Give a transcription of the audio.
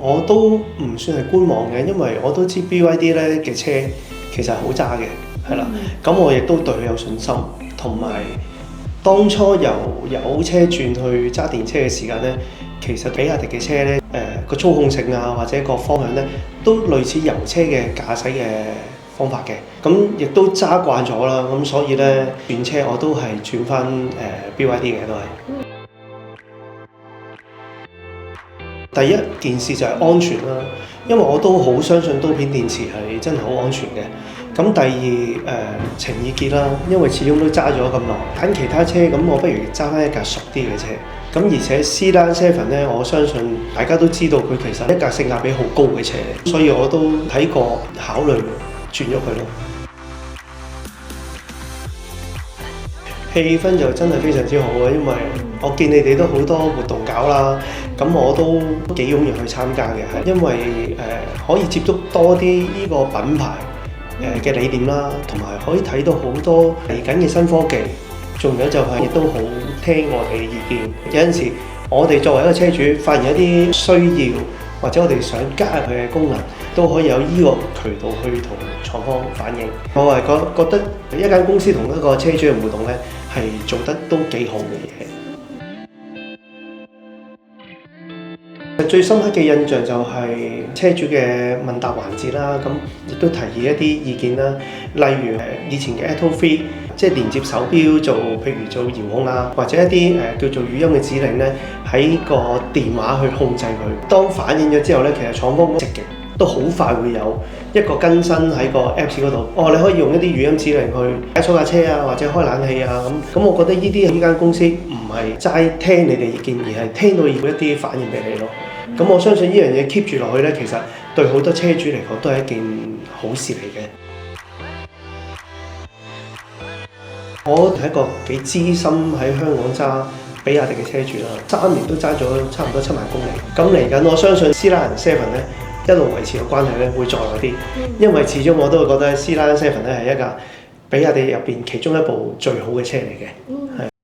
我都唔算係觀望嘅，因為我都知 BYD 咧嘅車其實係好揸嘅，係啦。咁我亦都對佢有信心，同埋當初由油車轉去揸電車嘅時間咧，其實比亞迪嘅車咧，個操控性啊或者個方向咧，都類似油車嘅駕駛嘅方法嘅。咁亦都揸慣咗啦，咁所以咧轉車我都係轉翻BYD 嘅都係。第一件事就係安全啦，因為我都好相信刀片電池係真係好安全嘅。咁第二情意結啦，因為始終都揸咗咁耐，揀其他車咁我不如揸翻一架熟啲嘅車。咁而且 C-Line7咧，我相信大家都知道佢其實一架性價比好高嘅車，所以我都睇過考慮轉咗佢咯。氣氛就真係非常之好啊，因為我見你哋都好多活動搞啦，咁我都幾踴躍去參加嘅，係因為可以接觸多啲呢個品牌嘅理念啦，同埋可以睇到好多嚟緊嘅新科技，仲有就係亦都好聽我哋嘅意見。有陣時我哋作為一個車主，發現一啲需要或者我哋想加入佢嘅功能，都可以有呢個渠道去同廠方反映。我係覺得一間公司同一個車主嘅互動咧，係做得都幾好嘅嘢。最深刻嘅印象就係車主嘅問答環節啦，咁亦都提議一啲意見啦，例如以前嘅 Atto3，即係連接手錶做，譬如做遙控啊，或者一啲叫做語音嘅指令咧，喺個電話去控制佢。當反映咗之後咧，其實廠方積極都好快會有一個更新喺個 Apps 嗰度。你可以用一啲語音指令去解鎖架車啊，或者開冷氣啊咁。我覺得呢間公司唔係齋聽你哋意見，而係聽到要一啲反應俾你咯。咁我相信呢樣嘢 keep 住落去咧，其實對好多車主嚟講都係一件好事嚟嘅。我係一個幾資深喺香港揸比亞迪嘅車主啦，3年都揸咗差唔多7萬公里。咁嚟緊我相信 C-Line7咧一路維持嘅關係咧會再耐啲，因為始終我都會覺得 C-Line7咧係一架比亞迪入邊其中一部最好嘅車嚟嘅。係。